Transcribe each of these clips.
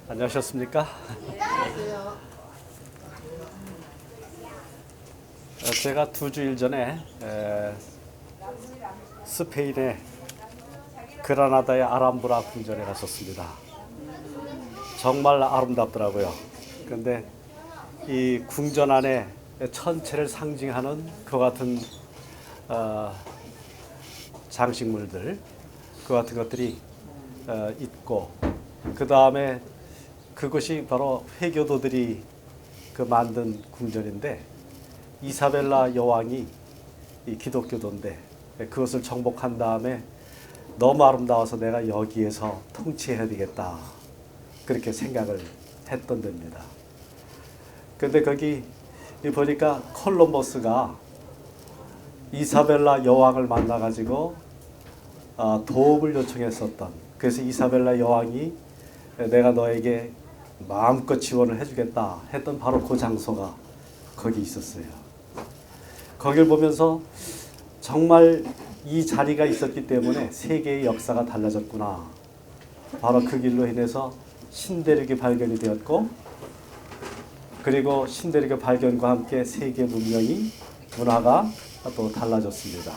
안녕하셨습니까? 제가 2주일 전에 스페인의 그라나다의 아람브라 궁전에 갔었습니다. 정말 아름답더라고요. 그런데 이 궁전 안에 천체를 상징하는 그 같은 장식물들, 그 같은 것들이 있고, 그 다음에 그것이 바로 회교도들이 만든 궁전인데, 이사벨라 여왕이 이 기독교도인데 그것을 정복한 다음에 너무 아름다워서 내가 여기에서 통치해야 되겠다, 그렇게 생각을 했던 데입니다. 근데 거기 보니까 콜럼버스가 이사벨라 여왕을 만나가지고 도움을 요청했었던, 그래서 이사벨라 여왕이 내가 너에게 마음껏 지원을 해주겠다 했던 바로 그 장소가 거기 있었어요. 거길 보면서 정말 이 자리가 있었기 때문에 세계의 역사가 달라졌구나. 바로 그 길로 인해서 신대륙이 발견이 되었고, 그리고 신대륙의 발견과 함께 세계 문명이, 문화가 또 달라졌습니다.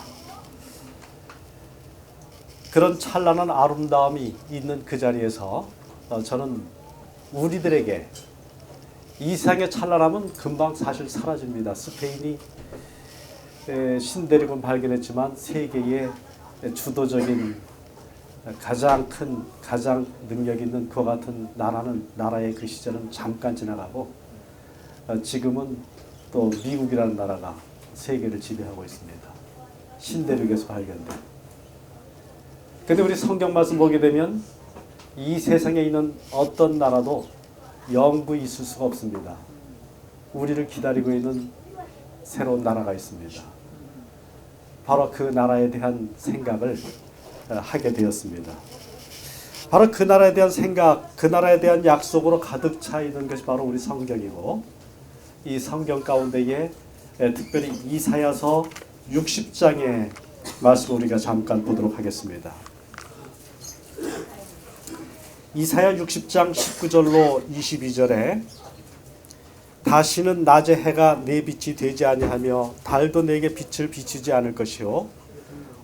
그런 찬란한 아름다움이 있는 그 자리에서 저는 우리들에게 이 세상의 찬란함은 금방 사실 사라집니다. 스페인이 신대륙은 발견했지만 세계의 주도적인 가장 큰, 가장 능력 있는 그 같은 나라의 그 시절은 잠깐 지나가고, 지금은 또 미국이라는 나라가 세계를 지배하고 있습니다. 신대륙에서 발견된. 근데 우리 성경 말씀 보게 되면 이 세상에 있는 어떤 나라도 영구히 있을 수가 없습니다. 우리를 기다리고 있는 새로운 나라가 있습니다. 바로 그 나라에 대한 생각을 하게 되었습니다. 바로 그 나라에 대한 생각, 그 나라에 대한 약속으로 가득 차 있는 것이 바로 우리 성경이고, 이 성경 가운데에 특별히 이사야서 60장의 말씀을 우리가 잠깐 보도록 하겠습니다. 이사야 60장 19절로 22절에 다시는 낮에 해가 내 빛이 되지 아니하며 달도 내게 빛을 비추지 않을 것이요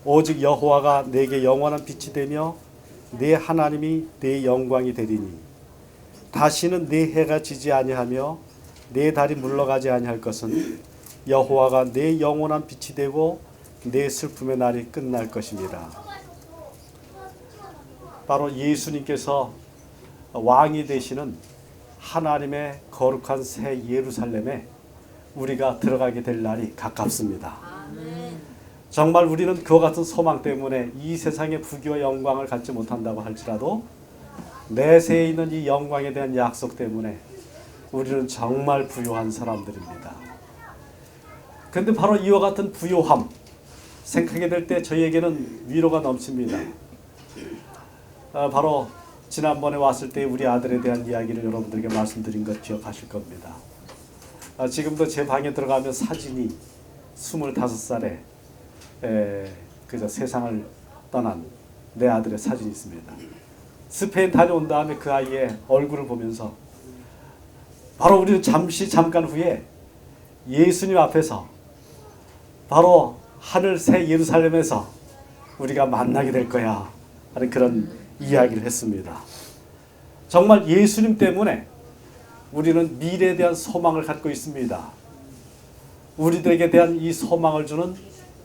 오직 여호와가 내게 영원한 빛이 되며 내 하나님이 내 영광이 되리니 다시는 내 해가 지지 아니하며 내 달이 물러가지 아니할 것은 여호와가 내 영원한 빛이 되고 내 슬픔의 날이 끝날 것입니다. 바로 예수님께서 왕이 되시는 하나님의 거룩한 새 예루살렘에 우리가 들어가게 될 날이 가깝습니다. 정말 우리는 그와 같은 소망 때문에 이 세상의 부귀와 영광을 갖지 못한다고 할지라도 내세에 있는 이 영광에 대한 약속 때문에 우리는 정말 부유한 사람들입니다. 그런데 바로 이와 같은 부유함 생각하게 될 때 저희에게는 위로가 넘칩니다. 바로 지난번에 왔을 때 우리 아들에 대한 이야기를 여러분들에게 말씀드린 것 기억하실 겁니다. 지금도 제 방에 들어가면 사진이 25살에 그저 세상을 떠난 내 아들의 사진이 있습니다. 스페인 다녀온 다음에 그 아이의 얼굴을 보면서 바로 우리는 잠깐 후에 예수님 앞에서 바로 하늘 새 예루살렘에서 우리가 만나게 될 거야 하는 그런 이야기를 했습니다. 정말 예수님 때문에 우리는 미래에 대한 소망을 갖고 있습니다. 우리들에게 대한 이 소망을 주는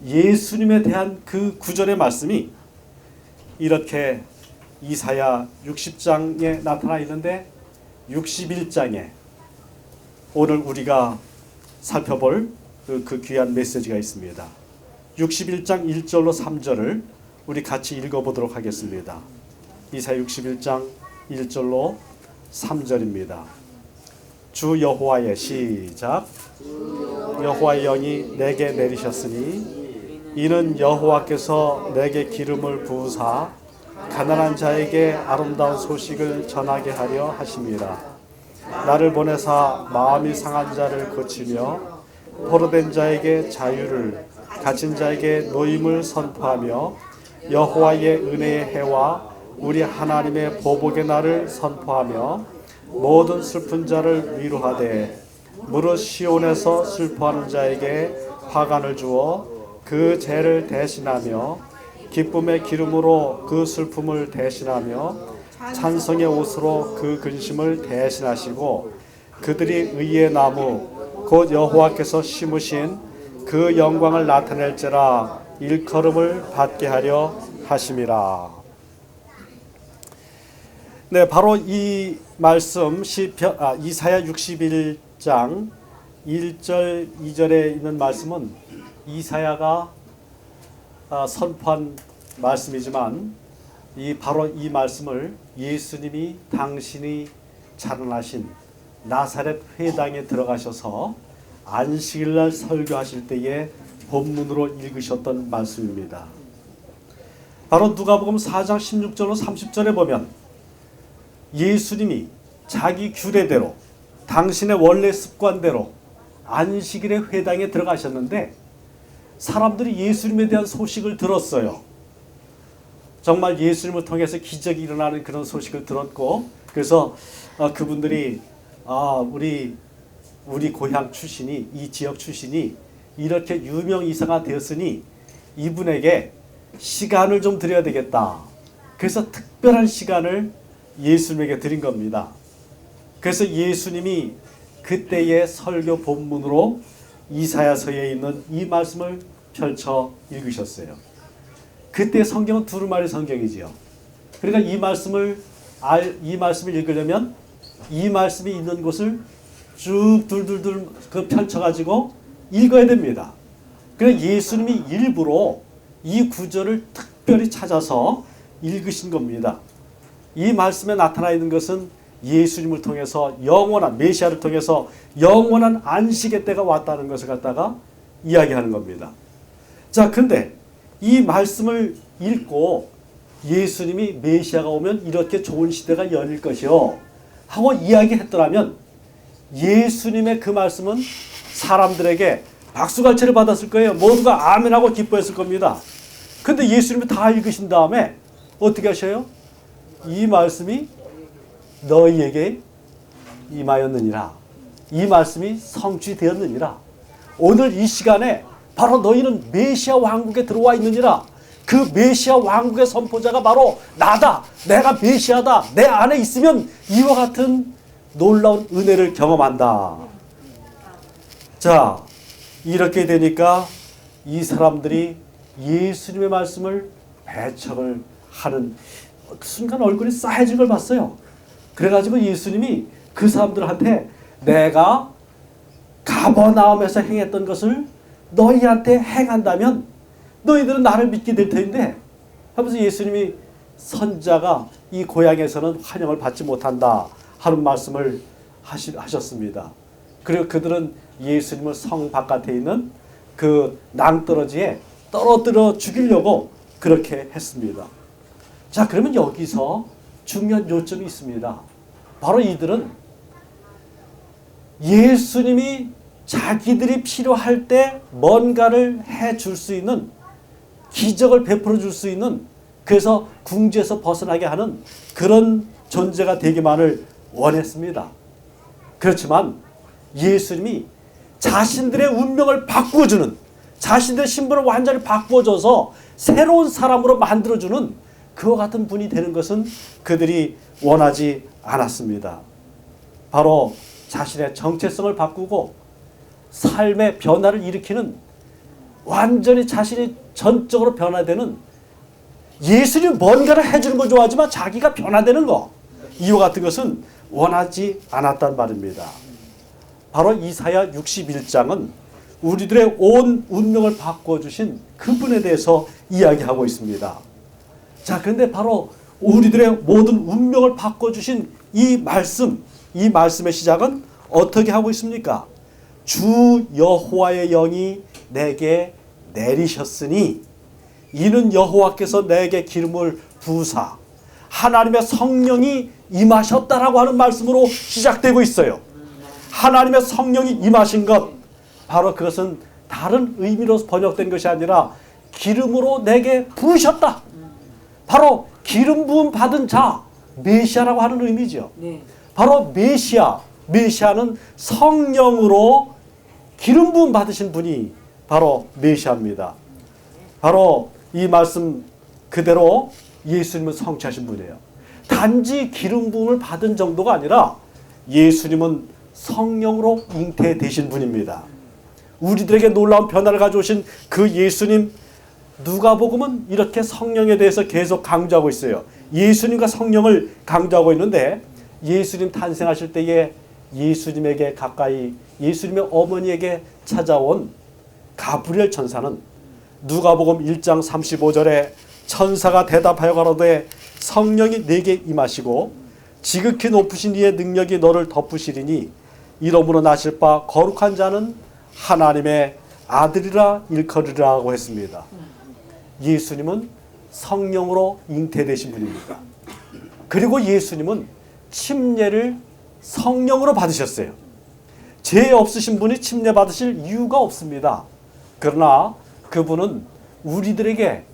예수님에 대한 그 구절의 말씀이 이렇게 이사야 60장에 나타나 있는데 61장에 오늘 우리가 살펴볼 그 귀한 메시지가 있습니다. 61장 1절로 3절을 우리 같이 읽어보도록 하겠습니다. 이사야 61장 1절로 3절입니다. 주 여호와의 시작. 여호와의 영이 내게 내리셨으니 이는 여호와께서 내게 기름을 부으사 가난한 자에게 아름다운 소식을 전하게 하려 하심이라. 나를 보내사 마음이 상한 자를 고치며 포로된 자에게 자유를, 갇힌 자에게 노임을 선포하며 여호와의 은혜의 해와 우리 하나님의 보복의 날을 선포하며 모든 슬픈 자를 위로하되 무릇 시온에서 슬퍼하는 자에게 화관을 주어 그 죄를 대신하며 기쁨의 기름으로 그 슬픔을 대신하며 찬송의 옷으로 그 근심을 대신하시고 그들이 의의 나무 곧 여호와께서 심으신 그 영광을 나타낼지라 일컬음을 받게 하려 하심이라. 네, 바로 이 말씀 이사야 61장 1절 2절에 있는 말씀은 이사야가 선포한 말씀이지만 바로 이 말씀을 예수님이 당신이 자라나신 나사렛 회당에 들어가셔서 안식일날 설교하실 때에 본문으로 읽으셨던 말씀입니다. 바로 누가복음 4장 16절로 30절에 보면 예수님이 자기 규례대로 당신의 원래 습관대로 안식일에 회당에 들어가셨는데 사람들이 예수님에 대한 소식을 들었어요. 정말 예수님을 통해서 기적이 일어나는 그런 소식을 들었고 그래서 그분들이 우리 고향 출신이 이 지역 출신이 이렇게 유명 이사가 되었으니 이분에게 시간을 좀 드려야 되겠다. 그래서 특별한 시간을 예수님에게 드린 겁니다. 그래서 예수님이 그때의 설교 본문으로 이사야서에 있는 이 말씀을 펼쳐 읽으셨어요. 그때 성경은 두루마리 성경이지요. 그러니까 이 말씀을 읽으려면 이 말씀이 있는 곳을 쭉 둘둘둘 펼쳐가지고 읽어야 됩니다. 그래서 예수님이 일부러 이 구절을 특별히 찾아서 읽으신 겁니다. 이 말씀에 나타나 있는 것은 예수님을 통해서 영원한 메시아를 통해서 영원한 안식의 때가 왔다는 것을 갖다가 이야기하는 겁니다. 자, 근데 이 말씀을 읽고 예수님이 메시아가 오면 이렇게 좋은 시대가 열릴 것이요 하고 이야기했더라면 예수님의 그 말씀은 사람들에게 박수갈채를 받았을 거예요. 모두가 아멘하고 기뻐했을 겁니다. 근데 예수님이 다 읽으신 다음에 어떻게 하셔요? 이 말씀이 너희에게 임하였느니라. 이 말씀이 성취되었느니라. 오늘 이 시간에 바로 너희는 메시아 왕국에 들어와 있느니라. 그 메시아 왕국의 선포자가 바로 나다. 내가 메시아다. 내 안에 있으면 이와 같은 놀라운 은혜를 경험한다. 자, 이렇게 되니까 이 사람들이 예수님의 말씀을 배척을 하는 순간 얼굴이 싸해진 걸 봤어요. 그래가지고 예수님이 그 사람들한테 내가 가버나움에서 행했던 것을 너희한테 행한다면 너희들은 나를 믿게 될 텐데 하면서 예수님이 선자가 이 고향에서는 환영을 받지 못한다 하는 말씀을 하셨습니다. 그리고 그들은 예수님을 성 바깥에 있는 그 낭떠러지에 떨어뜨려 죽이려고 그렇게 했습니다. 자, 그러면 여기서 중요한 요점이 있습니다. 바로 이들은 예수님이 자기들이 필요할 때 뭔가를 해줄 수 있는 기적을 베풀어 줄 수 있는 그래서 궁지에서 벗어나게 하는 그런 존재가 되기만을 원했습니다. 그렇지만 예수님이 자신들의 운명을 바꾸어주는 자신들의 신분을 완전히 바꾸어줘서 새로운 사람으로 만들어주는 그와 같은 분이 되는 것은 그들이 원하지 않았습니다. 바로 자신의 정체성을 바꾸고 삶의 변화를 일으키는 완전히 자신이 전적으로 변화되는 예수님이 뭔가를 해주는 걸 좋아하지만 자기가 변화되는 거 이와 같은 것은 원하지 않았단 말입니다. 바로 이사야 61장은 우리들의 온 운명을 바꿔주신 그분에 대해서 이야기하고 있습니다. 자, 그런데 바로 우리들의 모든 운명을 바꿔주신 이 말씀의 시작은 어떻게 하고 있습니까? 주 여호와의 영이 내게 내리셨으니 이는 여호와께서 내게 기름을 부으사 하나님의 성령이 임하셨다라고 하는 말씀으로 시작되고 있어요. 하나님의 성령이 임하신 것 바로 그것은 다른 의미로 번역된 것이 아니라 기름으로 내게 부으셨다. 바로 기름 부음 받은 자 메시아라고 하는 의미죠. 네. 바로 메시아. 메시아는 성령으로 기름 부음 받으신 분이 바로 메시아입니다. 바로 이 말씀 그대로 예수님은 성취하신 분이에요. 단지 기름 부음을 받은 정도가 아니라 예수님은 성령으로 잉태되신 분입니다. 우리들에게 놀라운 변화를 가져오신 그 예수님, 누가복음은 이렇게 성령에 대해서 계속 강조하고 있어요. 예수님과 성령을 강조하고 있는데 예수님 탄생하실 때에 예수님에게 가까이 예수님의 어머니에게 찾아온 가브리엘 천사는 누가복음 1장 35절에 천사가 대답하여 가로되 성령이 내게 임하시고 지극히 높으신 이의 능력이 너를 덮으시리니 이러므로 나실 바 거룩한 자는 하나님의 아들이라 일컬으리라고 했습니다. 예수님은 성령으로 잉태되신 분입니다. 그리고 예수님은 침례를 성령으로 받으셨어요. 죄 없으신 분이 침례 받으실 이유가 없습니다. 그러나 그분은 우리들에게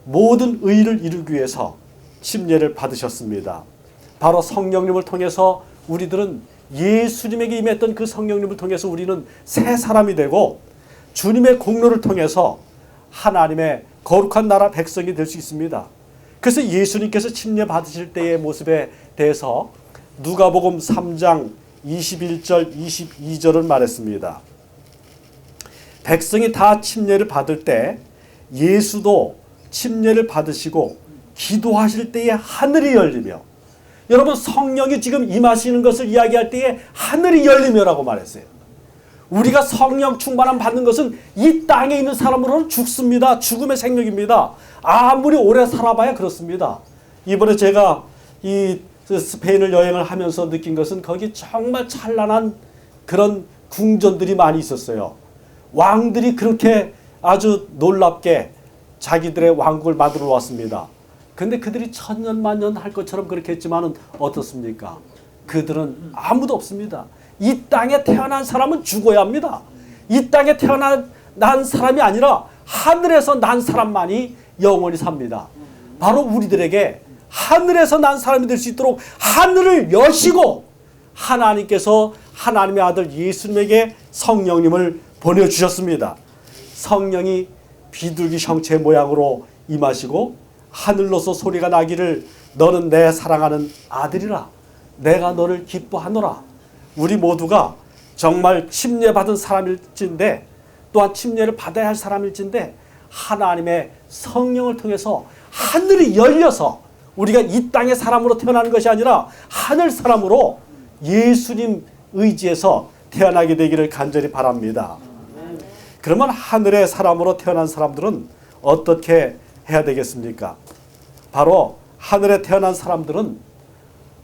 모든 의를 이루기 위해서 침례를 받으셨습니다. 바로 성령님을 통해서 우리들은 예수님에게 임했던 그 성령님을 통해서 우리는 새 사람이 되고 주님의 공로를 통해서 하나님의 거룩한 나라 백성이 될 수 있습니다. 그래서 예수님께서 침례 받으실 때의 모습에 대해서 누가복음 3장 21절 22절은 말했습니다. 백성이 다 침례를 받을 때 예수도 침례를 받으시고 기도하실 때에 하늘이 열리며, 여러분 성령이 지금 임하시는 것을 이야기할 때에 하늘이 열리며라고 말했어요. 우리가 성령 충만함 받는 것은 이 땅에 있는 사람으로는 죽습니다. 죽음의 생명입니다. 아무리 오래 살아봐야 그렇습니다. 이번에 제가 이 스페인을 여행을 하면서 느낀 것은 거기 정말 찬란한 그런 궁전들이 많이 있었어요. 왕들이 그렇게 아주 놀랍게 자기들의 왕국을 만들어 왔습니다. 근데 그들이 천년 만년 할 것처럼 그렇게 했지만은 어떻습니까? 그들은 아무도 없습니다. 이 땅에 태어난 사람은 죽어야 합니다. 이 땅에 태어난 사람이 아니라 하늘에서 난 사람만이 영원히 삽니다. 바로 우리들에게 하늘에서 난 사람이 될 수 있도록 하늘을 여시고 하나님께서 하나님의 아들 예수님에게 성령님을 보내주셨습니다. 성령이 비둘기 형체 모양으로 임하시고 하늘로서 소리가 나기를 너는 내 사랑하는 아들이라 내가 너를 기뻐하노라. 우리 모두가 정말 침례받은 사람일진데 또한 침례를 받아야 할 사람일진데 하나님의 성령을 통해서 하늘이 열려서 우리가 이 땅의 사람으로 태어나는 것이 아니라 하늘 사람으로 예수님 의지에서 태어나게 되기를 간절히 바랍니다. 그러면 하늘의 사람으로 태어난 사람들은 어떻게 해야 되겠습니까? 바로 하늘에 태어난 사람들은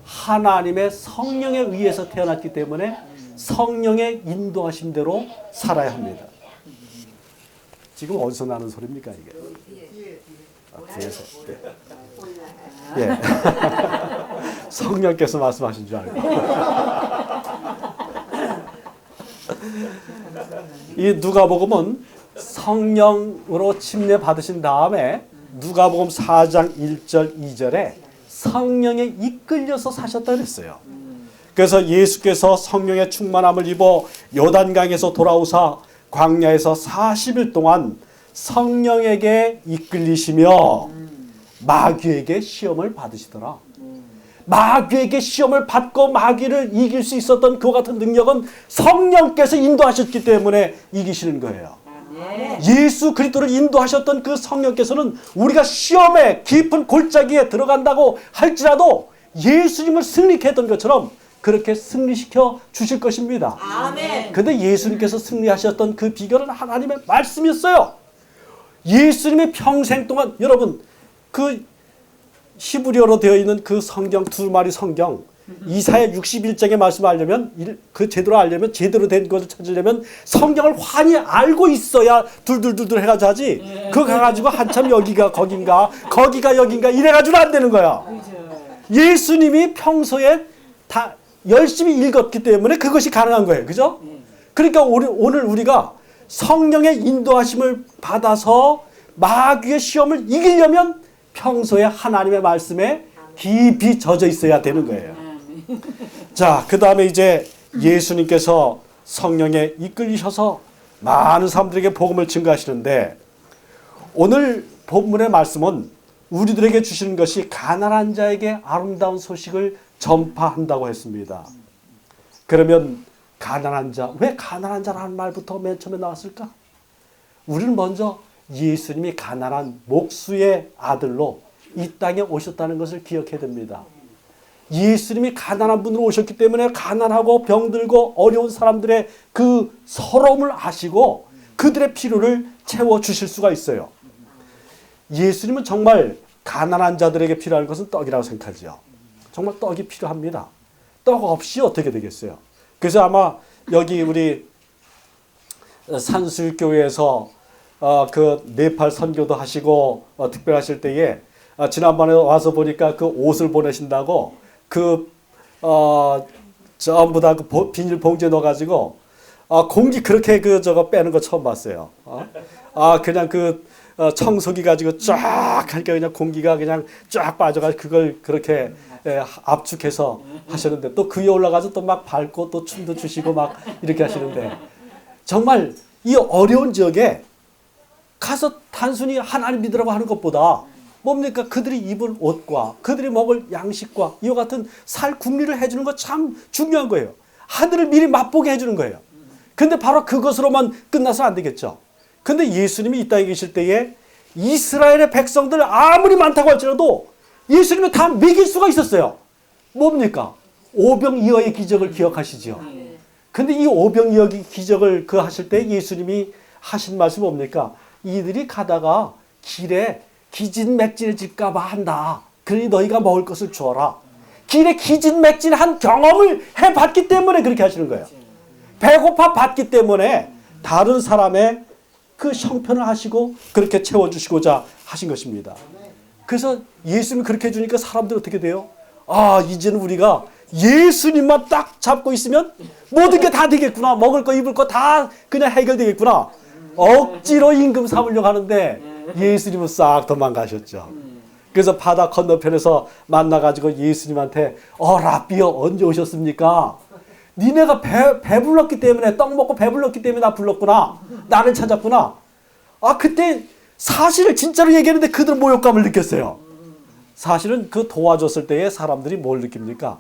하나님의 성령에 의해서 태어났기 때문에 성령의 인도하심대로 살아야 합니다. 지금 어디서 나는 소리입니까 이게? 뒤에서. 네. 예. 성령께서 말씀하신 줄 알고. 이 누가복음은 성령으로 침례 받으신 다음에 누가복음 4장 1절 2절에 성령에 이끌려서 사셨다 그랬어요. 그래서 예수께서 성령의 충만함을 입어 요단강에서 돌아오사 광야에서 40일 동안 성령에게 이끌리시며 마귀에게 시험을 받으시더라. 마귀에게 시험을 받고 마귀를 이길 수 있었던 그와 같은 능력은 성령께서 인도하셨기 때문에 이기시는 거예요. 예수 그리스도를 인도하셨던 그 성령께서는 우리가 시험에 깊은 골짜기에 들어간다고 할지라도 예수님을 승리케 했던 것처럼 그렇게 승리시켜 주실 것입니다. 아멘. 근데 예수님께서 승리하셨던 그 비결은 하나님의 말씀이었어요. 예수님의 평생 동안 여러분 그 히브리어로 되어 있는 그 성경 두 마리 성경 이사야 61장의 말씀을 알려면 그 제대로 알려면 제대로 된 것을 찾으려면 성경을 환히 알고 있어야 둘둘둘둘 해가지고 하지 그거 가가지고 한참 여기가 거긴가 거기가 여긴가 이래가지고는 안 되는 거야. 예수님이 평소에 다 열심히 읽었기 때문에 그것이 가능한 거예요. 그죠? 그러니까 오늘 우리가 성령의 인도하심을 받아서 마귀의 시험을 이기려면 평소에 하나님의 말씀에 깊이 젖어 있어야 되는 거예요. 자, 그 다음에 이제 예수님께서 성령에 이끌리셔서 많은 사람들에게 복음을 증거하시는데, 오늘 본문의 말씀은 우리들에게 주시는 것이 가난한 자에게 아름다운 소식을 전파한다고 했습니다. 그러면 가난한 자, 왜 가난한 자라는 말부터 맨 처음에 나왔을까? 우리는 먼저 예수님이 가난한 목수의 아들로 이 땅에 오셨다는 것을 기억해야 됩니다. 예수님이 가난한 분으로 오셨기 때문에 가난하고 병들고 어려운 사람들의 그 서러움을 아시고 그들의 필요를 채워주실 수가 있어요. 예수님은 정말 가난한 자들에게 필요한 것은 떡이라고 생각하죠. 정말 떡이 필요합니다. 떡 없이 어떻게 되겠어요? 그래서 아마 여기 우리 산수교회에서 그 네팔 선교도 하시고 특별하실 때에 지난번에 와서 보니까 그 옷을 보내신다고 전부 다 그 비닐 봉지에 넣어가지고 공기 그렇게 저거 빼는 거 처음 봤어요. 그냥 청소기 가지고 쫙 하니까 그냥 공기가 그냥 쫙 빠져가지고 그걸 그렇게 압축해서 하셨는데, 또 그 위에 올라가서 또 막 밟고 또 춤도 추시고 막 이렇게 하시는데, 정말 이 어려운 지역에 가서 단순히 하나님 믿으라고 하는 것보다 뭡니까? 그들이 입을 옷과 그들이 먹을 양식과 이와 같은 살 궁리를 해주는 거 참 중요한 거예요. 하늘을 미리 맛보게 해주는 거예요. 근데 바로 그것으로만 끝나서 안 되겠죠. 근데 예수님이 이 땅에 계실 때에 이스라엘의 백성들 아무리 많다고 할지라도 예수님은 다 먹일 수가 있었어요. 뭡니까? 오병이어의 기적을 기억하시죠. 근데 이 오병이어의 기적을 하실 때 예수님이 하신 말씀이 뭡니까? 이들이 가다가 길에 기진맥진해질까 봐 한다. 그러니 너희가 먹을 것을 주어라. 길에 기진맥진한 경험을 해봤기 때문에 그렇게 하시는 거예요. 배고파 봤기 때문에 다른 사람의 그 형편을 하시고 그렇게 채워주시고자 하신 것입니다. 그래서 예수님이 그렇게 해주니까 사람들이 어떻게 돼요? 이제는 우리가 예수님만 딱 잡고 있으면 모든 게 다 되겠구나. 먹을 거 입을 거 다 그냥 해결되겠구나. 억지로 임금 삼으려고 하는데 예수님은 싹 도망가셨죠. 그래서 바다 건너편에서 만나가지고 예수님한테 라비여 언제 오셨습니까? 니네가 배불렀기 때문에, 떡 먹고 배불렀기 때문에 나 불렀구나. 나를 찾았구나. 그때 사실을 진짜로 얘기했는데 그들은 모욕감을 느꼈어요. 사실은 그 도와줬을 때에 사람들이 뭘 느낍니까?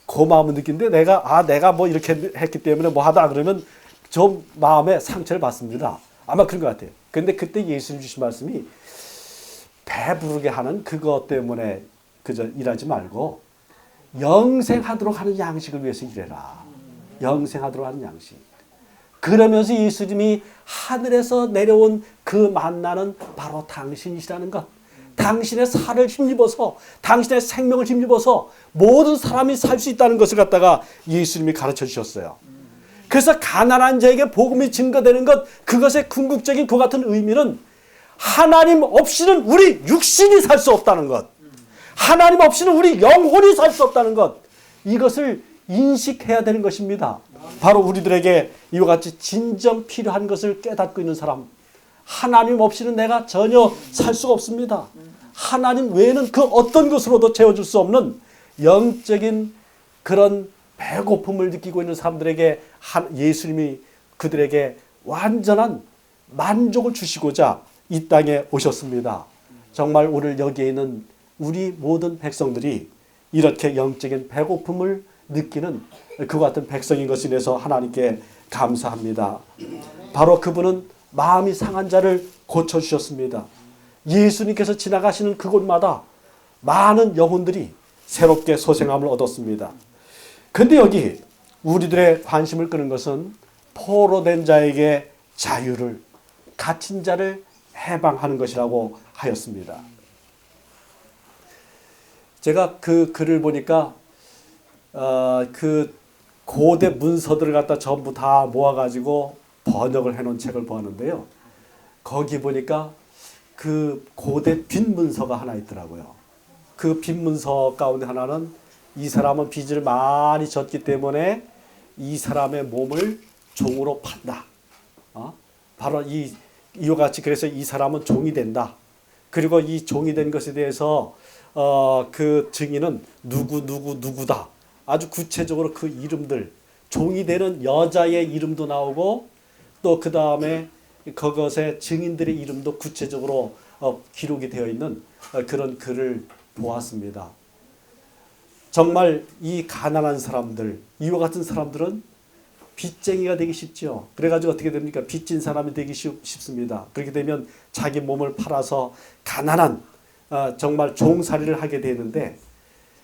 고마움을 느끼는데 내가 뭐 이렇게 했기 때문에 뭐 하다 그러면 좀 마음에 상처를 받습니다. 아마 그런 것 같아요. 근데 그때 예수님 주신 말씀이 배부르게 하는 그것 때문에 그저 일하지 말고 영생하도록 하는 양식을 위해서 일해라. 영생하도록 하는 양식. 그러면서 예수님이 하늘에서 내려온 그 만나는 바로 당신이시라는 것. 당신의 살을 힘입어서, 당신의 생명을 힘입어서 모든 사람이 살 수 있다는 것을 갖다가 예수님이 가르쳐 주셨어요. 그래서 가난한 자에게 복음이 증거되는 것, 그것의 궁극적인 그 같은 의미는 하나님 없이는 우리 육신이 살 수 없다는 것. 하나님 없이는 우리 영혼이 살 수 없다는 것. 이것을 인식해야 되는 것입니다. 바로 우리들에게 이와 같이 진정 필요한 것을 깨닫고 있는 사람. 하나님 없이는 내가 전혀 살 수가 없습니다. 하나님 외에는 그 어떤 것으로도 채워줄 수 없는 영적인 그런 배고픔을 느끼고 있는 사람들에게 예수님이 그들에게 완전한 만족을 주시고자 이 땅에 오셨습니다. 정말 오늘 여기에 있는 우리 모든 백성들이 이렇게 영적인 배고픔을 느끼는 그와 같은 백성인 것에 대해서 하나님께 감사합니다. 바로 그분은 마음이 상한 자를 고쳐주셨습니다. 예수님께서 지나가시는 그곳마다 많은 영혼들이 새롭게 소생함을 얻었습니다. 근데 여기 우리들의 관심을 끄는 것은 포로된 자에게 자유를, 갇힌 자를 해방하는 것이라고 하였습니다. 제가 그 글을 보니까 그 고대 문서들을 갖다 전부 다 모아가지고 번역을 해놓은 책을 보았는데요. 거기 보니까 그 고대 빈문서가 하나 있더라고요. 그 빈문서 가운데 하나는 이 사람은 빚을 많이 졌기 때문에 이 사람의 몸을 종으로 판다. 바로 이와 같이 그래서 이 사람은 종이 된다. 그리고 이 종이 된 것에 대해서 그 증인은 누구다. 아주 구체적으로 그 이름들, 종이 되는 여자의 이름도 나오고 또 그 다음에 그것의 증인들의 이름도 구체적으로 기록이 되어 있는 그런 글을 보았습니다. 정말 이 가난한 사람들, 이와 같은 사람들은 빚쟁이가 되기 쉽죠. 그래가지고 어떻게 됩니까? 빚진 사람이 되기 쉽습니다. 그렇게 되면 자기 몸을 팔아서 가난한 정말 종살이를 하게 되는데,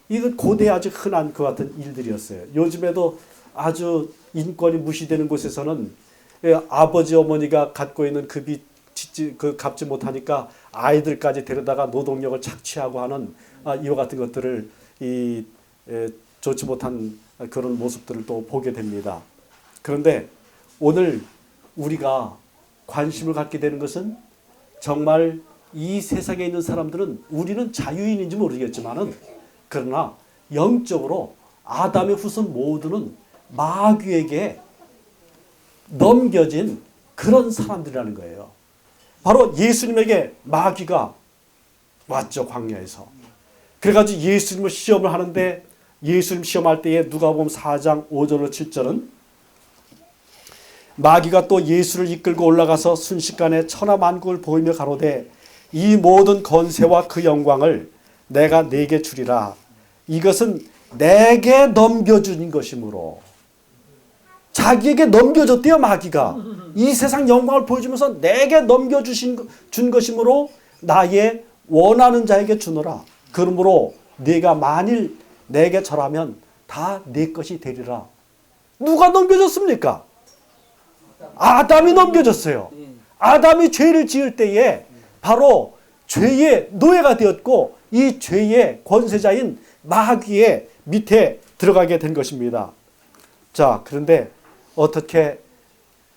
이건 고대에 아주 흔한 그 같은 일들이었어요. 요즘에도 아주 인권이 무시되는 곳에서는 아버지 어머니가 갖고 있는 그 빚 갚지 못하니까 아이들까지 데려다가 노동력을 착취하고 하는 이와 같은 것들을 좋지 못한 그런 모습들을 또 보게 됩니다. 그런데 오늘 우리가 관심을 갖게 되는 것은 정말 이 세상에 있는 사람들은, 우리는 자유인인지 모르겠지만은, 그러나 영적으로 아담의 후손 모두는 마귀에게 넘겨진 그런 사람들이라는 거예요. 바로 예수님에게 마귀가 왔죠, 광야에서. 그래가지고 예수님을 시험을 하는데, 예수님 시험할 때에 누가복음 4장 5절로 7절은 마귀가 또 예수를 이끌고 올라가서 순식간에 천하만국을 보이며 가로되 이 모든 권세와 그 영광을 내가 네게 주리라. 이것은 내게 넘겨준 것이므로. 자기에게 넘겨줬대요, 마귀가. 이 세상 영광을 보여주면서 내게 넘겨준 것이므로 나의 원하는 자에게 주노라. 그러므로 네가 만일 내게 절하면 다 네 것이 되리라. 누가 넘겨줬습니까? 아담이 넘겨줬어요. 아담이 죄를 지을 때에 바로 죄의 노예가 되었고, 이 죄의 권세자인 마귀의 밑에 들어가게 된 것입니다. 자, 그런데 어떻게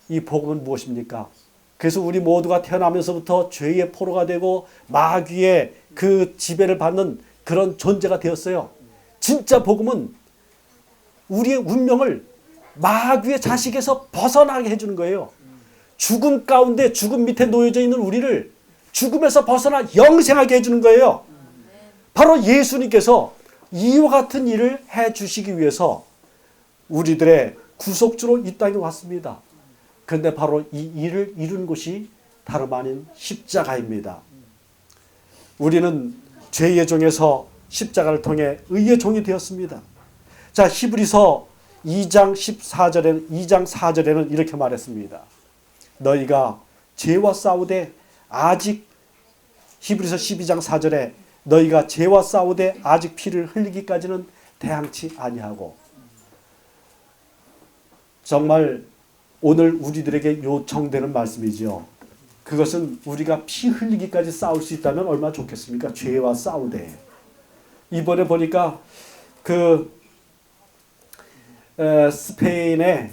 이 복음은 무엇입니까? 그래서 우리 모두가 태어나면서부터 죄의 포로가 되고 마귀의 그 지배를 받는 그런 존재가 되었어요. 진짜 복음은 우리의 운명을 마귀의 자식에서 벗어나게 해주는 거예요. 죽음 가운데, 죽음 밑에 놓여져 있는 우리를 죽음에서 벗어나 영생하게 해주는 거예요. 바로 예수님께서 이와 같은 일을 해주시기 위해서 우리들의 구속주로 이 땅에 왔습니다. 그런데 바로 이 일을 이룬 곳이 다름 아닌 십자가입니다. 우리는 죄의 종에서 십자가를 통해 의의 종이 되었습니다. 자, 히브리서 2장 4절에는 이렇게 말했습니다. 너희가 죄와 싸우되 아직, 히브리서 12장 4절에 너희가 죄와 싸우되 아직 피를 흘리기까지는 대항치 아니하고. 정말 오늘 우리들에게 요청되는 말씀이지요. 그것은 우리가 피 흘리기까지 싸울 수 있다면 얼마나 좋겠습니까? 죄와 싸우되. 이번에 보니까 스페인의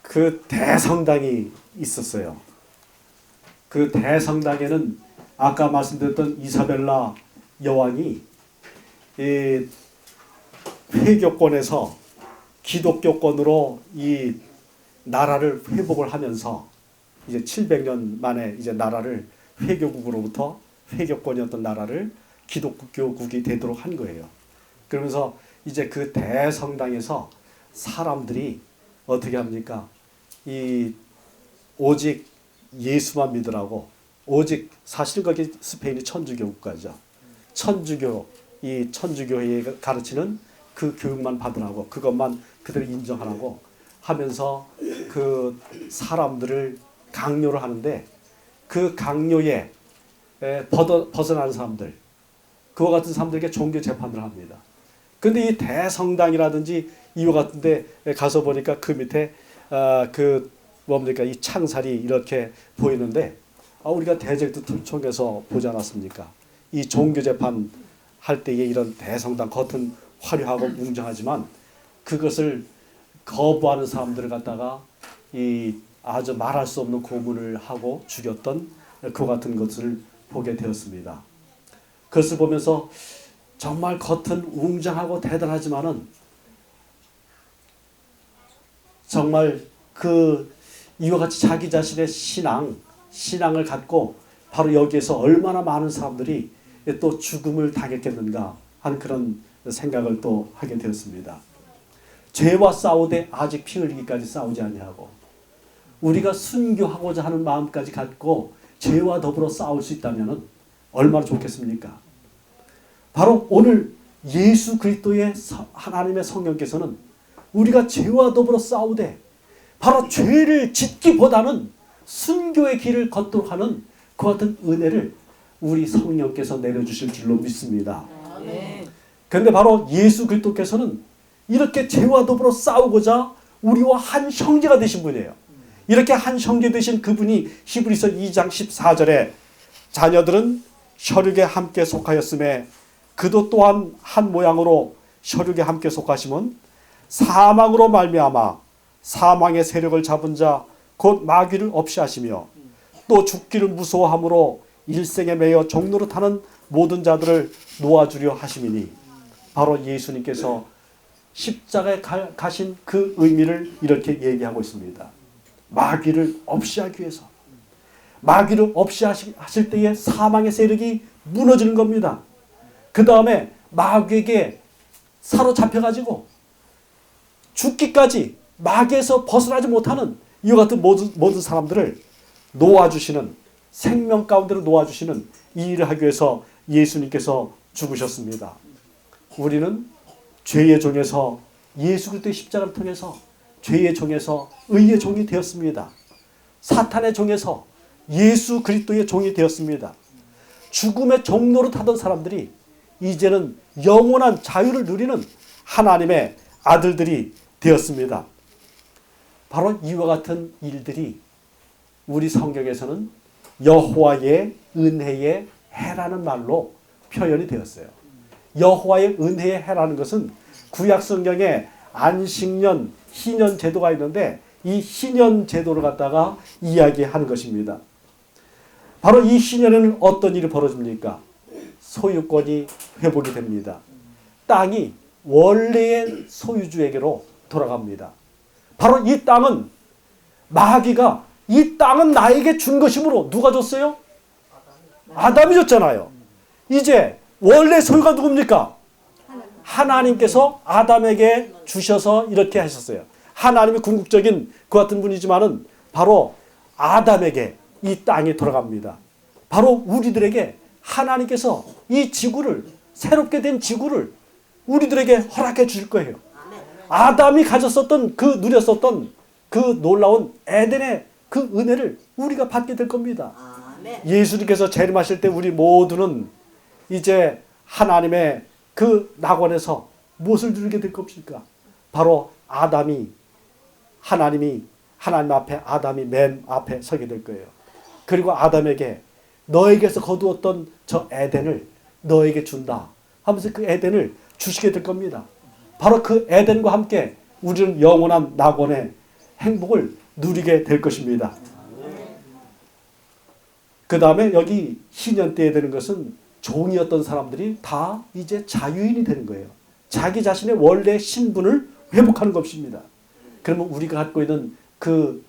그 대성당이 있었어요. 그 대성당에는 아까 말씀드렸던 이사벨라 여왕이 회교권에서 기독교권으로 이 나라를 회복을 하면서 이제 700년 만에 이제 나라를 회교국으로부터 회교권이었던 나라를 기독교국이 되도록 한 거예요. 그러면서 이제 그 대성당에서 사람들이 어떻게 합니까? 오직 예수만 믿으라고, 오직 사실은 거기 스페인이 천주교 국가죠. 이 천주교에 가르치는 그 교육만 받으라고, 그것만 그대로 인정하라고 하면서 그 사람들을 강요를 하는데, 그 강요에 벗어나는 사람들, 그와 같은 사람들에게 종교 재판을 합니다. 근데 이 대성당이라든지 이와 같은 데 가서 보니까 그 밑에 이 창살이 이렇게 보이는데, 우리가 대제국통에서 보지 않았습니까? 이 종교 재판 할 때에 이런 대성당, 겉은 화려하고 웅장하지만 그것을 거부하는 사람들을 갖다가 아주 말할 수 없는 고문을 하고 죽였던 그 같은 것을 보게 되었습니다. 그것을 보면서 정말 겉은 웅장하고 대단하지만은 정말 이와 같이 자기 자신의 신앙을 갖고 바로 여기에서 얼마나 많은 사람들이 또 죽음을 당했겠는가 하는 그런 생각을 또 하게 되었습니다. 죄와 싸우되 아직 피 흘리기까지 싸우지 아니하고 우리가 순교하고자 하는 마음까지 갖고 죄와 더불어 싸울 수 있다면 얼마나 좋겠습니까? 바로 오늘 예수 그리스도의 하나님의 성령께서는 우리가 죄와 더불어 싸우되 바로 죄를 짓기보다는 순교의 길을 걷도록 하는 그 같은 은혜를 우리 성령께서 내려주실 줄로 믿습니다. 그런데 바로 예수 그리스도께서는 이렇게 죄와 더불어 싸우고자 우리와 한 형제가 되신 분이에요. 이렇게 한 형제 되신 그분이 히브리서 2장 14절에 자녀들은 혈육에 함께 속하였음에 그도 또한 한 모양으로 혈육에 함께 속하심은 사망으로 말미암아 사망의 세력을 잡은 자 곧 마귀를 없이 하시며 또 죽기를 무서워함으로 일생에 매여 종로로 타는 모든 자들을 놓아주려 하심이니 바로 예수님께서 십자가에 가신 그 의미를 이렇게 얘기하고 있습니다. 마귀를 없이 하기 위해서. 마귀를 없이 하실 때에 사망의 세력이 무너지는 겁니다. 그 다음에 마귀에게 사로잡혀가지고 죽기까지 마귀에서 벗어나지 못하는 이와 같은 모든 사람들을 놓아주시는, 생명 가운데로 놓아주시는 이 일을 하기 위해서 예수님께서 죽으셨습니다. 우리는 죄의 종에서 예수 그리스도의 십자가를 통해서 죄의 종에서 의의 종이 되었습니다. 사탄의 종에서 예수 그리스도의 종이 되었습니다. 죽음의 종로로 타던 사람들이 이제는 영원한 자유를 누리는 하나님의 아들들이 되었습니다. 바로 이와 같은 일들이 우리 성경에서는 여호와의 은혜의 해라는 말로 표현이 되었어요. 여호와의 은혜의 해라는 것은 구약 성경에 안식년, 희년 제도가 있는데 이 희년 제도를 갖다가 이야기하는 것입니다. 바로 이 희년에는 어떤 일이 벌어집니까? 소유권이 회복이 됩니다. 땅이 원래의 소유주에게로 돌아갑니다. 바로 이 땅은 마귀가 이 땅은 나에게 준 것이므로 누가 줬어요? 아담이 줬잖아요. 이제 원래 소유가 누굽니까? 하나님께서 아담에게 주셔서 이렇게 하셨어요. 하나님이 궁극적인 그 같은 분이지만은 바로 아담에게 이 땅이 돌아갑니다. 바로 우리들에게 하나님께서 이 지구를, 새롭게 된 지구를 우리들에게 허락해 주실 거예요. 아담이 가졌었던 누렸었던 그 놀라운 에덴의 그 은혜를 우리가 받게 될 겁니다. 예수님께서 재림하실 때 우리 모두는 이제 하나님의 그 낙원에서 무엇을 누리게 될 것입니까? 바로 하나님 앞에 아담이 맨 앞에 서게 될 거예요. 그리고 아담에게 너에게서 거두었던 저 에덴을 너에게 준다 하면서 그 에덴을 주시게 될 겁니다. 바로 그 에덴과 함께 우리는 영원한 낙원의 행복을 누리게 될 것입니다. 그 다음에 여기 희년 때에 되는 것은 종이었던 사람들이 다 이제 자유인이 되는 거예요. 자기 자신의 원래 신분을 회복하는 것입니다. 그러면 우리가 갖고 있는 그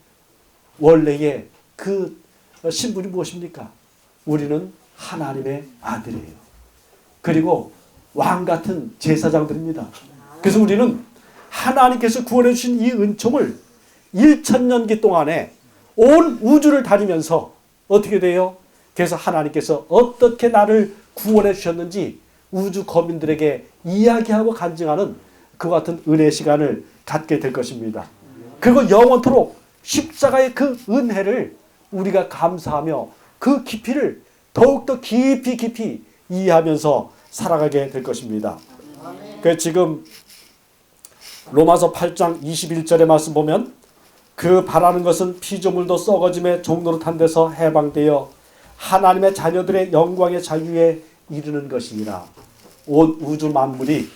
원래의 그 신분이 무엇입니까? 우리는 하나님의 아들이에요. 그리고 왕 같은 제사장들입니다. 그래서 우리는 하나님께서 구원해 주신 이 은총을 1000년기 동안에 온 우주를 다니면서 어떻게 돼요? 그래서 하나님께서 어떻게 나를 구원해 주셨는지 우주 거민들에게 이야기하고 간증하는 그 같은 은혜의 시간을 갖게 될 것입니다. 그리고 영원토록 십자가의 그 은혜를 우리가 감사하며 그 깊이를 더욱더 깊이 이해하면서 살아가게 될 것입니다. 그래서 지금 로마서 8장 21절의 말씀 보면 그 바라는 것은 피조물도 썩어짐에 종로로 탄 데서 해방되어 하나님의 자녀들의 영광의 자유에 이르는 것이니라. 온 우주 만물이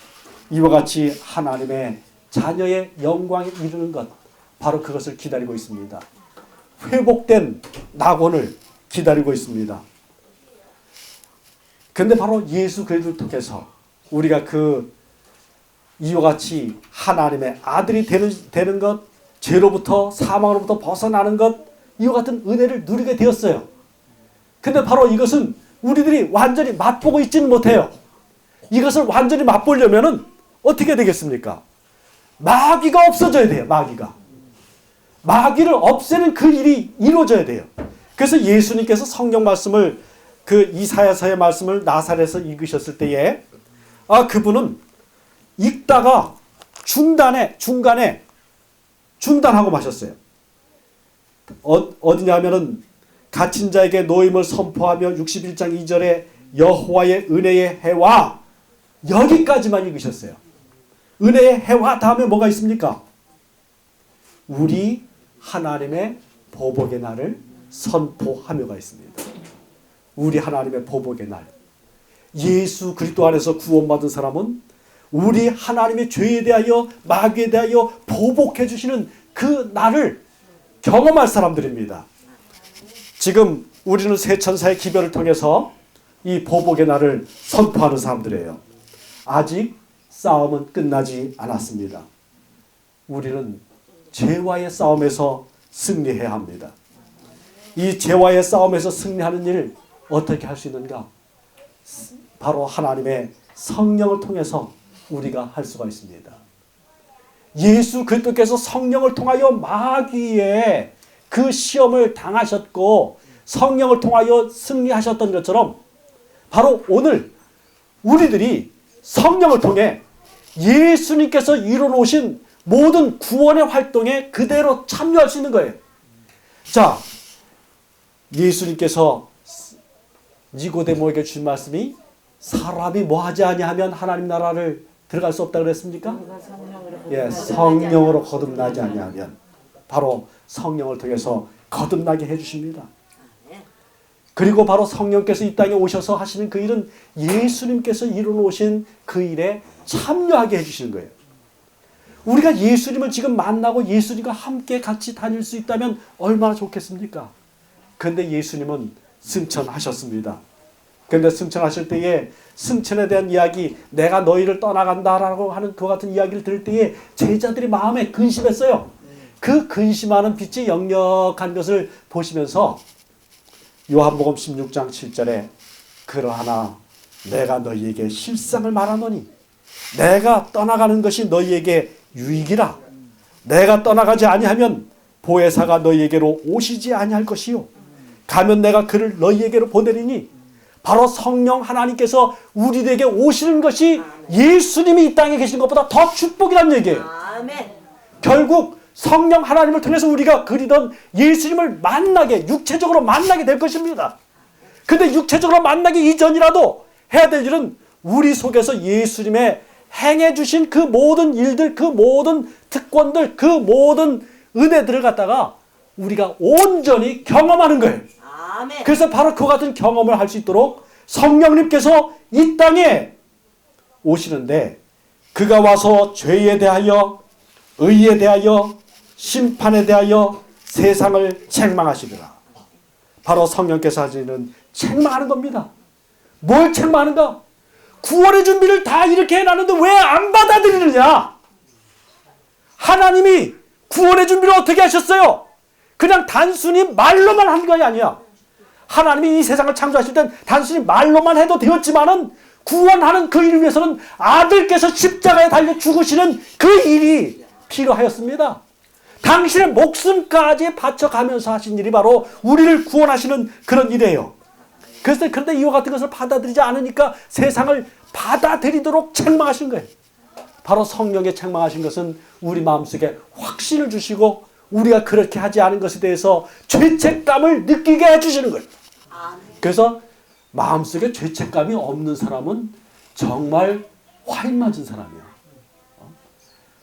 이와 같이 하나님의 자녀의 영광에 이르는 것, 바로 그것을 기다리고 있습니다. 회복된 낙원을 기다리고 있습니다. 그런데 바로 예수 그리스도를 통해서 우리가 이와 같이 하나님의 아들이 되는 것, 죄로부터 사망으로부터 벗어나는 것, 이와 같은 은혜를 누리게 되었어요. 근데 바로 이것은 우리들이 완전히 맛보고 있지는 못해요. 이것을 완전히 맛보려면은 어떻게 되겠습니까? 마귀가 없어져야 돼요. 마귀를 없애는 그 일이 이루어져야 돼요. 그래서 예수님께서 성경 말씀을 그 이사야서의 말씀을 나사렛에서 읽으셨을 때에 그분은 읽다가 중간에 중단하고 마셨어요. 어디냐면은 갇힌 자에게 노임을 선포하며 61장 2절에 여호와의 은혜의 해와 여기까지만 읽으셨어요. 은혜의 해와 다음에 뭐가 있습니까? 우리 하나님의 보복의 날을 선포하며가 있습니다. 우리 하나님의 보복의 날. 예수 그리스도 안에서 구원받은 사람은 우리 하나님의 죄에 대하여 마귀에 대하여 보복해 주시는 그 날을 경험할 사람들입니다. 지금 우리는 새 천사의 기별을 통해서 이 보복의 날을 선포하는 사람들이에요. 아직 싸움은 끝나지 않았습니다. 우리는 죄와의 싸움에서 승리해야 합니다. 이 죄와의 싸움에서 승리하는 일 어떻게 할 수 있는가? 바로 하나님의 성령을 통해서 우리가 할 수가 있습니다. 예수 그리스도께서 성령을 통하여 마귀의 그 시험을 당하셨고 성령을 통하여 승리하셨던 것처럼 바로 오늘 우리들이 성령을 통해 예수님께서 이루어놓으신 모든 구원의 활동에 그대로 참여할 수 있는 거예요. 자, 예수님께서 니고데모에게 주신 말씀이 사람이 뭐하지 아니하면 하나님 나라를 들어갈 수 없다고 그랬습니까? 성령으로 거듭나지 아니하면 바로 성령을 통해서 거듭나게 해주십니다. 그리고 바로 성령께서 이 땅에 오셔서 하시는 그 일은 예수님께서 이루어놓으신 그 일에 참여하게 해주시는 거예요. 우리가 예수님을 지금 만나고 예수님과 함께 같이 다닐 수 있다면 얼마나 좋겠습니까? 그런데 예수님은 승천하셨습니다. 그런데 승천하실 때에 승천에 대한 이야기, 내가 너희를 떠나간다라고 하는 그와 같은 이야기를 들을 때에 제자들이 마음에 근심했어요. 그 근심하는 빛이 역력한 것을 보시면서 요한복음 16장 7절에 그러하나 내가 너희에게 실상을 말하노니 내가 떠나가는 것이 너희에게 유익이라. 내가 떠나가지 아니하면 보혜사가 너희에게로 오시지 아니할 것이요 가면 내가 그를 너희에게로 보내리니. 바로 성령 하나님께서 우리에게 오시는 것이 예수님이 이 땅에 계신 것보다 더 축복이란 얘기예요. 아멘. 결국 성령 하나님을 통해서 우리가 그리던 예수님을 만나게, 육체적으로 만나게 될 것입니다. 근데 육체적으로 만나기 이전이라도 해야 될 일은 우리 속에서 예수님의 행해 주신 그 모든 일들, 그 모든 특권들, 그 모든 은혜들을 갖다가 우리가 온전히 경험하는 거예요. 아멘. 그래서 바로 그 같은 경험을 할 수 있도록 성령님께서 이 땅에 오시는데 그가 와서 죄에 대하여, 의에 대하여, 심판에 대하여 세상을 책망하시더라. 바로 성령께서 하시는 책망하는 겁니다. 뭘 책망하는가? 구원의 준비를 다 이렇게 해놨는데 왜 안 받아들이느냐? 하나님이 구원의 준비를 어떻게 하셨어요? 그냥 단순히 말로만 한 것이 아니야. 하나님이 이 세상을 창조하실 땐 단순히 말로만 해도 되었지만은 구원하는 그 일을 위해서는 아들께서 십자가에 달려 죽으시는 그 일이 필요하였습니다. 당신의 목숨까지 바쳐가면서 하신 일이 바로 우리를 구원하시는 그런 일이에요. 그런데 이와 같은 것을 받아들이지 않으니까 세상을 받아들이도록 책망하신 거예요. 바로 성령의 책망하신 것은 우리 마음속에 확신을 주시고 우리가 그렇게 하지 않은 것에 대해서 죄책감을 느끼게 해주시는 거예요. 그래서 마음속에 죄책감이 없는 사람은 정말 화인 맞은 사람이야.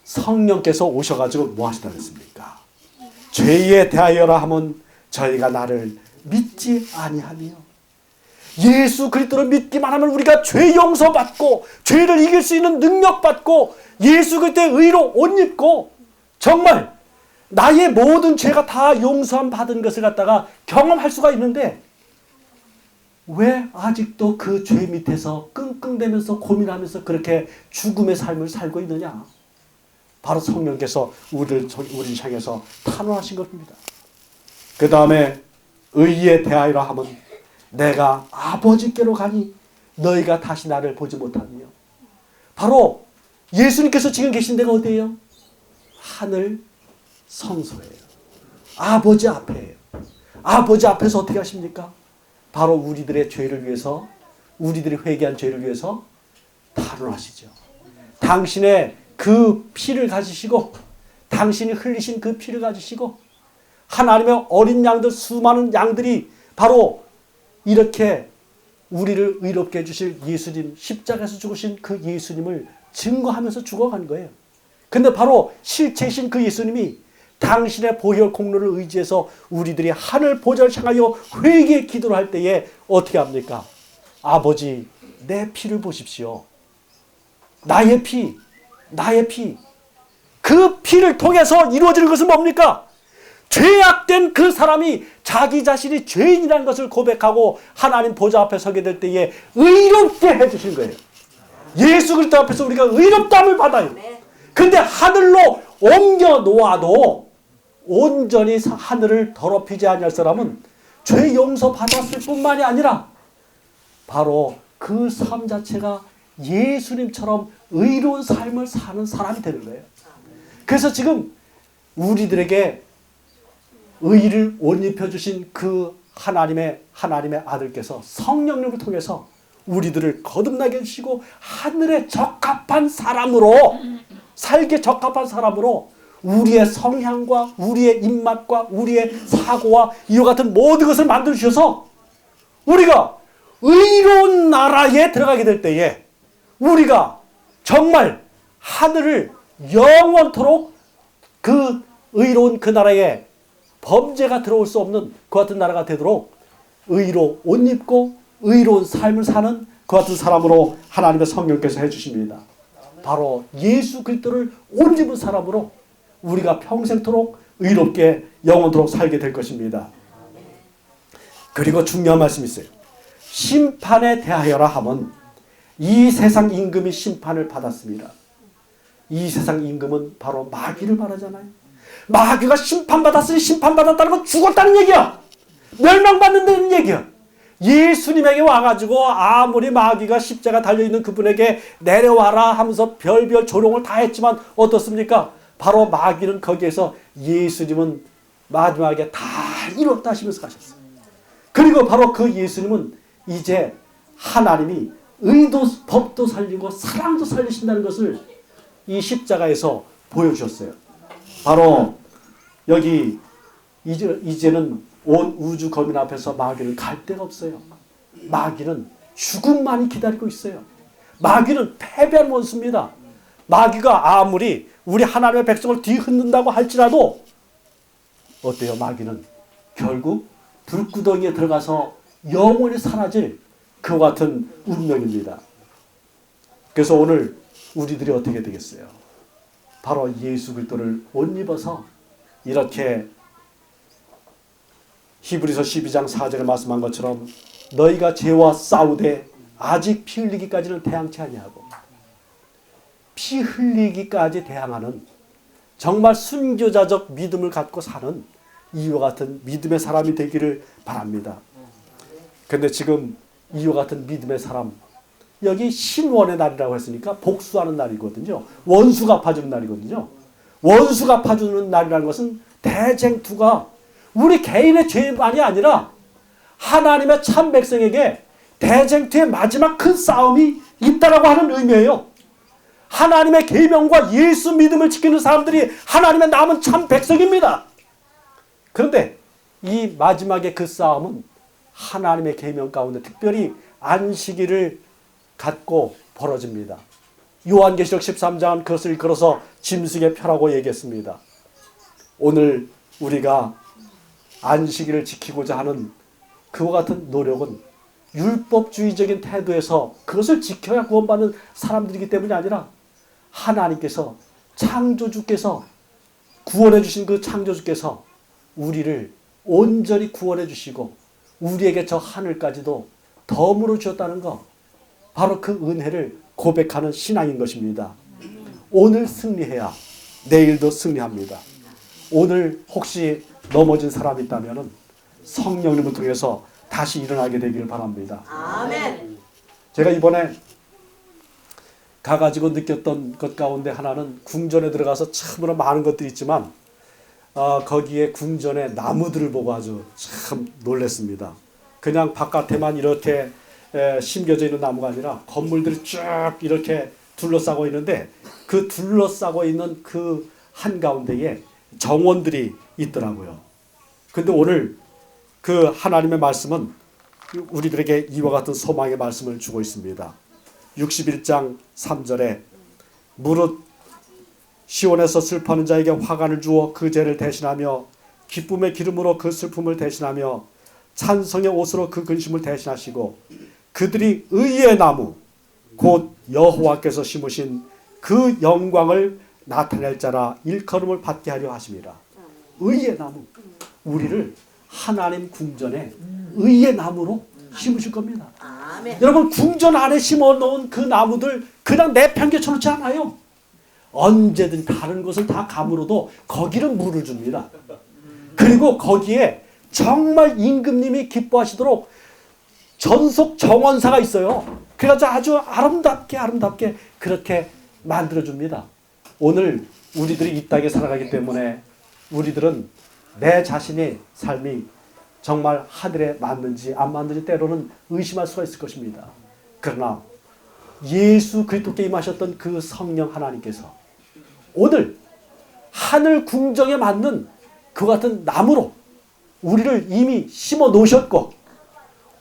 성령께서 오셔가지고 뭐 하시다 그랬습니까? 죄에 대하여라 하면 저희가 나를 믿지 아니하며. 예수 그리스도를 믿기만 하면 우리가 죄 용서받고 죄를 이길 수 있는 능력 받고 예수 그리스도의 의로 옷 입고 정말 나의 모든 죄가 다 용서함 받은 것을 갖다가 경험할 수가 있는데 왜 아직도 그 죄 밑에서 끙끙대면서 고민하면서 그렇게 죽음의 삶을 살고 있느냐? 바로 성령께서 우리를 향해서 탄원하신 겁니다. 그 다음에 의에 대하여라 하면 내가 아버지께로 가니 너희가 다시 나를 보지 못하며. 바로 예수님께서 지금 계신 데가 어디예요? 하늘 성소예요. 아버지 앞에예요. 아버지 앞에서 어떻게 하십니까? 바로 우리들의 죄를 위해서, 우리들이 회개한 죄를 위해서 탄원하시죠. 당신의 그 피를 가지시고, 당신이 흘리신 그 피를 가지시고, 하나님의 어린 양들, 수많은 양들이 바로 이렇게 우리를 의롭게 해주실 예수님, 십자가에서 죽으신 그 예수님을 증거하면서 죽어간 거예요. 근데 바로 실체이신 그 예수님이 당신의 보혈 공로를 의지해서 우리들이 하늘 보좌를 향하여 회개의 기도를 할 때에 어떻게 합니까? 아버지, 내 피를 보십시오. 나의 피, 나의 피. 그 피를 통해서 이루어지는 것은 뭡니까? 죄악된 그 사람이 자기 자신이 죄인이라는 것을 고백하고 하나님 보좌 앞에 서게 될 때에 의롭게 해주신 거예요. 예수 그리스도 앞에서 우리가 의롭다함을 받아요. 근데 하늘로 옮겨 놓아도 온전히 하늘을 더럽히지 아니할 사람은 죄 용서 받았을 뿐만이 아니라 바로 그 삶 자체가 예수님처럼 의로운 삶을 사는 사람이 되는 거예요. 그래서 지금 우리들에게 의를 옷 입혀주신 그 하나님의 아들께서 성령님을 통해서 우리들을 거듭나게 해주시고 하늘에 적합한 사람으로, 살기에 적합한 사람으로 우리의 성향과 우리의 입맛과 우리의 사고와 이와 같은 모든 것을 만들어주셔서 우리가 의로운 나라에 들어가게 될 때에 우리가 정말 하늘을 영원토록 그 의로운 그 나라에 범죄가 들어올 수 없는 그 같은 나라가 되도록 의로 옷 입고 의로운 삶을 사는 그 같은 사람으로 하나님의 성령께서 해주십니다. 바로 예수 그리스도를 옷 입은 사람으로 우리가 평생토록 의롭게 영원토록 살게 될 것입니다. 그리고 중요한 말씀이 있어요. 심판에 대하여라 하면 이 세상 임금이 심판을 받았습니다. 이 세상 임금은 바로 마귀를 말하잖아요. 마귀가 심판받았으니 심판받았다는 건 죽었다는 얘기야. 멸망받는다는 얘기야. 예수님에게 와가지고 아무리 마귀가 십자가 달려있는 그분에게 내려와라 하면서 별별 조롱을 다 했지만 어떻습니까? 바로 마귀는 거기에서 예수님은 마지막에 다 이뤘다 하시면서 가셨어요. 그리고 바로 그 예수님은 이제 하나님이 의도, 법도 살리고 사랑도 살리신다는 것을 이 십자가에서 보여주셨어요. 바로 여기 이제는 온 우주 거민 앞에서 마귀는 갈 데가 없어요. 마귀는 죽음만이 기다리고 있어요. 마귀는 패배한 원수입니다. 마귀가 아무리 우리 하나님의 백성을 뒤흔든다고 할지라도 어때요? 마귀는 결국 불구덩이에 들어가서 영원히 사라질 그와 같은 운명입니다. 그래서 오늘 우리들이 어떻게 되겠어요? 바로 예수 그리스도를 옷 입어서 이렇게 히브리서 12장 4절에 말씀한 것처럼 너희가 죄와 싸우되 아직 피 흘리기까지는 대항치 아니하고 피 흘리기까지 대항하는 정말 순교자적 믿음을 갖고 사는 이와 같은 믿음의 사람이 되기를 바랍니다. 그런데 지금 이와 같은 믿음의 사람, 여기 신원의 날이라고 했으니까 복수하는 날이거든요. 원수가 갚아주는 날이거든요. 원수가 갚아주는 날이라는 것은 대쟁투가 우리 개인의 죄만이 아니라 하나님의 참 백성에게 대쟁투의 마지막 큰 싸움이 있다라고 하는 의미예요. 하나님의 계명과 예수 믿음을 지키는 사람들이 하나님의 남은 참 백성입니다. 그런데 이 마지막에 그 싸움은 하나님의 계명 가운데 특별히 안식일을 갖고 벌어집니다. 요한계시록 13장은 그것을 이끌어서 짐승의 표라고 얘기했습니다. 오늘 우리가 안식일을 지키고자 하는 그와 같은 노력은 율법주의적인 태도에서 그것을 지켜야 구원받는 사람들이기 때문이 아니라 하나님께서 창조주께서 구원해 주신 그 창조주께서 우리를 온전히 구원해 주시고 우리에게 저 하늘까지도 덤으로 주셨다는 것, 바로 그 은혜를 고백하는 신앙인 것입니다. 오늘 승리해야 내일도 승리합니다. 오늘 혹시 넘어진 사람이 있다면 성령님을 통해서 다시 일어나게 되기를 바랍니다. 아멘. 제가 이번에 가가지고 느꼈던 것 가운데 하나는 궁전에 들어가서 참으로 많은 것들이 있지만 거기에 궁전의 나무들을 보고 아주 참 놀랐습니다. 그냥 바깥에만 이렇게 심겨져 있는 나무가 아니라 건물들이 쭉 이렇게 둘러싸고 있는데 그 둘러싸고 있는 그 한가운데에 정원들이 있더라고요. 근데 오늘 그 하나님의 말씀은 우리들에게 이와 같은 소망의 말씀을 주고 있습니다. 61장 3절에 무릇 시온에서 슬퍼하는 자에게 화관을 주어 그 죄를 대신하며 기쁨의 기름으로 그 슬픔을 대신하며 찬송의 옷으로 그 근심을 대신하시고 그들이 의의 나무 곧 여호와께서 심으신 그 영광을 나타낼 자라 일컬음을 받게 하려 하심이라. 의의 나무, 우리를 하나님 궁전에 의의 나무로 심으실 겁니다. 아멘. 여러분, 궁전 안에 심어놓은 그 나무들 그냥 내팽개쳐 놓지 않아요. 언제든 다른 곳을 다 감으로도 거기는 물을 줍니다. 그리고 거기에 정말 임금님이 기뻐하시도록 전속 정원사가 있어요. 그래가지고 아주 아름답게 그렇게 만들어줍니다. 오늘 우리들이 이 땅에 살아가기 때문에 우리들은 내 자신의 삶이 정말 하늘에 맞는지 안 맞는지 때로는 의심할 수가 있을 것입니다. 그러나 예수 그리스도께 임하셨던 그 성령 하나님께서 오늘 하늘 궁정에 맞는 그 같은 나무로 우리를 이미 심어 놓으셨고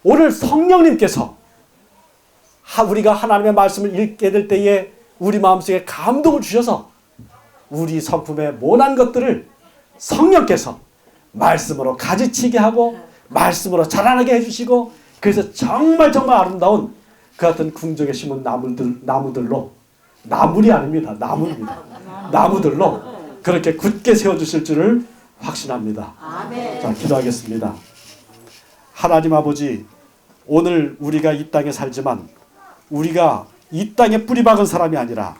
오늘 성령님께서 우리가 하나님의 말씀을 읽게 될 때에 우리 마음속에 감동을 주셔서 우리 성품의 모난 것들을 성령께서 말씀으로 가지치게 하고 말씀으로 자라나게 해주시고 그래서 정말 아름다운 그 같은 궁정에 심은 나무들로 나물이 아닙니다. 나무입니다. 나무들로 그렇게 굳게 세워주실 줄을 확신합니다. 아멘. 자, 기도하겠습니다. 하나님 아버지, 오늘 우리가 이 땅에 살지만 우리가 이 땅에 뿌리 박은 사람이 아니라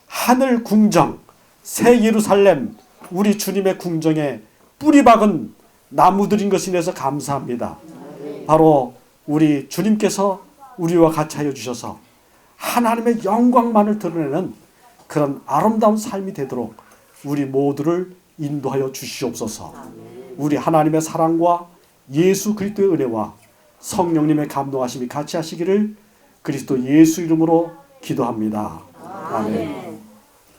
하늘 궁정, 새 예루살렘, 우리 주님의 궁정에 뿌리 박은 나무들인 것에 대해서 감사합니다. 바로 우리 주님께서 우리와 같이 하여 주셔서 하나님의 영광만을 드러내는 그런 아름다운 삶이 되도록 우리 모두를 인도하여 주시옵소서. 우리 하나님의 사랑과 예수 그리스도의 은혜와 성령님의 감동하심이 같이 하시기를 그리스도 예수 이름으로 기도합니다. 아멘.